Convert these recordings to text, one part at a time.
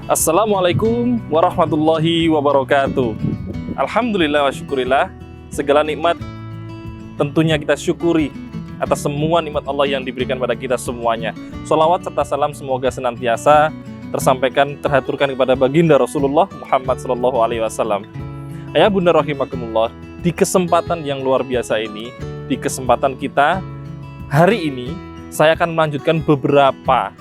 Assalamualaikum warahmatullahi wabarakatuh. Alhamdulillah wa syukurillah, segala nikmat tentunya kita syukuri atas semua nikmat Allah yang diberikan pada kita semuanya. Sholawat serta salam semoga senantiasa tersampaikan, terhaturkan kepada baginda Rasulullah Muhammad SAW. Ayah bunda rahimakumullah, di kesempatan yang luar biasa ini, di kesempatan kita hari ini, saya akan melanjutkan beberapa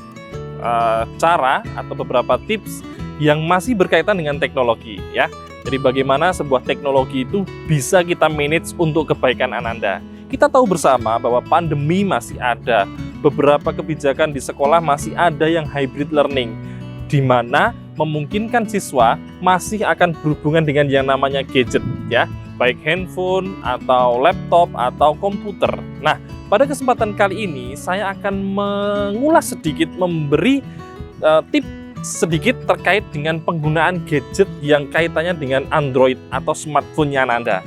cara atau beberapa tips yang masih berkaitan dengan teknologi ya. Jadi bagaimana sebuah teknologi itu bisa kita manage untuk kebaikan Ananda. Kita tahu bersama bahwa pandemi masih ada, beberapa kebijakan di sekolah masih ada yang hybrid learning, di mana memungkinkan siswa masih akan berhubungan dengan yang namanya gadget ya, baik handphone atau laptop atau komputer. Nah, pada kesempatan kali ini saya akan mengulas sedikit, memberi tips sedikit terkait dengan penggunaan gadget yang kaitannya dengan Android atau smartphone-nya Ananda.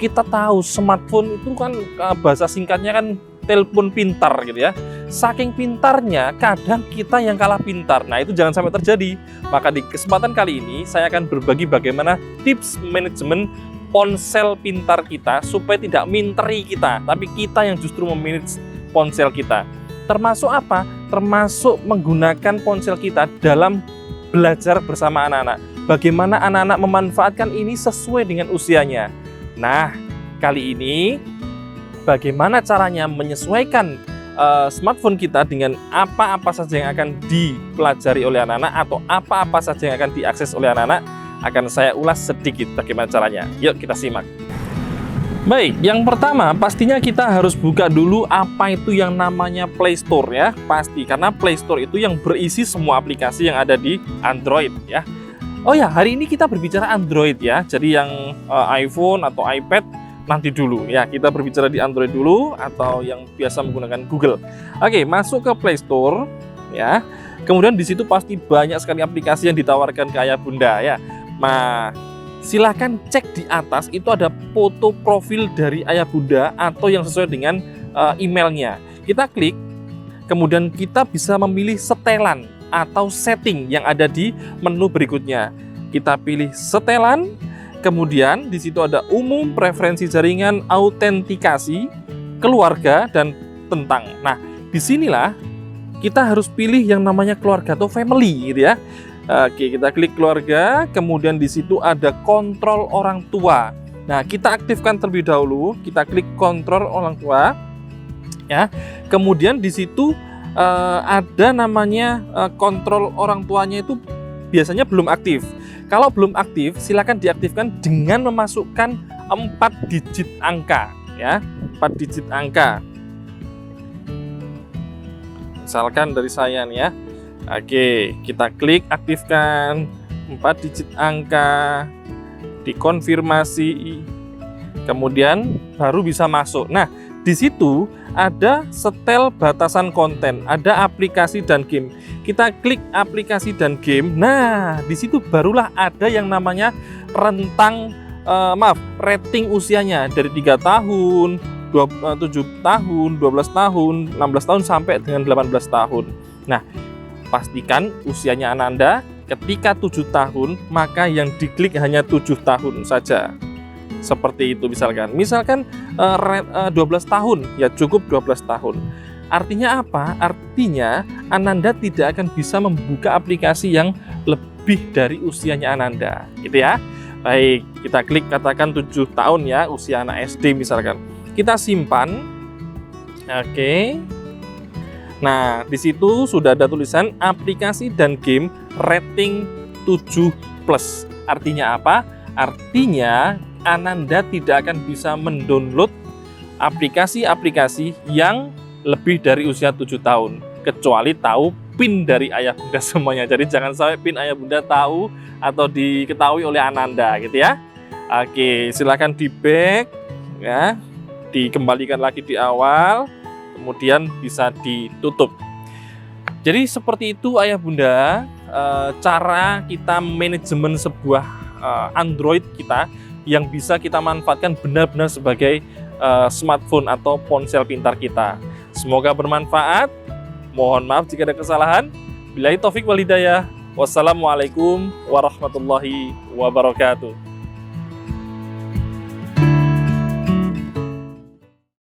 Kita tahu smartphone itu kan bahasa singkatnya kan telepon pintar gitu ya. Saking pintarnya kadang kita yang kalah pintar. Nah, itu jangan sampai terjadi. Maka di kesempatan kali ini saya akan berbagi bagaimana tips manajemen ponsel pintar kita supaya tidak minteri kita, tapi kita yang justru memanage ponsel kita. Termasuk apa? Termasuk menggunakan ponsel kita dalam belajar bersama anak-anak. Bagaimana anak-anak memanfaatkan ini sesuai dengan usianya. Nah, kali ini bagaimana caranya menyesuaikan smartphone kita dengan apa-apa saja yang akan dipelajari oleh anak-anak atau apa-apa saja yang akan diakses oleh anak-anak, akan saya ulas sedikit bagaimana caranya. Yuk kita simak. Baik, yang pertama pastinya kita harus buka dulu apa itu yang namanya Play Store ya. Pasti, karena Play Store itu yang berisi semua aplikasi yang ada di Android ya. Oh ya, hari ini kita berbicara Android ya. Jadi yang iPhone atau iPad nanti dulu ya. Kita berbicara di Android dulu atau yang biasa menggunakan Google. Oke, masuk ke Play Store ya. Kemudian di situ pasti banyak sekali aplikasi yang ditawarkan ke ayah bunda ya. Nah, silahkan cek di atas, itu ada foto profil dari ayah bunda atau yang sesuai dengan emailnya. Kita klik, kemudian kita bisa memilih setelan atau setting yang ada di menu berikutnya. Kita pilih setelan, kemudian di situ ada umum, preferensi jaringan, autentikasi, keluarga, dan tentang. Nah, disinilah kita harus pilih yang namanya keluarga atau family gitu ya. Oke, kita klik keluarga, kemudian di situ ada kontrol orang tua. Nah, kita aktifkan terlebih dahulu, kita klik kontrol orang tua, ya. Kemudian di situ ada namanya kontrol orang tuanya itu biasanya belum aktif. Kalau belum aktif, silakan diaktifkan dengan memasukkan 4 digit angka, ya, 4 digit angka. Misalkan dari saya nih ya. Oke, kita klik aktifkan 4 digit angka, dikonfirmasi, kemudian baru bisa masuk. Nah, di situ ada setel batasan konten, ada aplikasi dan game. Kita klik aplikasi dan game. Nah, di situ barulah ada yang namanya rentang rating usianya dari 3 tahun, 7 tahun, 12 tahun, 16 tahun sampai dengan 18 tahun. Nah, pastikan usianya Ananda ketika 7 tahun, maka yang diklik hanya 7 tahun saja. Seperti itu misalkan. Misalkan 12 tahun, ya cukup 12 tahun. Artinya apa? Artinya Ananda tidak akan bisa membuka aplikasi yang lebih dari usianya Ananda. Gitu ya. Baik, kita klik katakan 7 tahun ya, usia anak SD misalkan. Kita simpan. Oke. Nah, di situ sudah ada tulisan aplikasi dan game rating 7+. Artinya apa? Artinya Ananda tidak akan bisa mendownload aplikasi-aplikasi yang lebih dari usia 7 tahun. Kecuali tahu PIN dari ayah bunda semuanya. Jadi jangan sampai PIN ayah bunda tahu atau diketahui oleh Ananda gitu ya. Oke, silakan di back ya. Dikembalikan lagi di awal. Kemudian bisa ditutup. Jadi seperti itu ayah bunda cara kita manajemen sebuah Android kita yang bisa kita manfaatkan benar-benar sebagai smartphone atau ponsel pintar kita. Semoga bermanfaat. Mohon maaf jika ada kesalahan. Billahi taufik wal hidayah. Wassalamualaikum warahmatullahi wabarakatuh.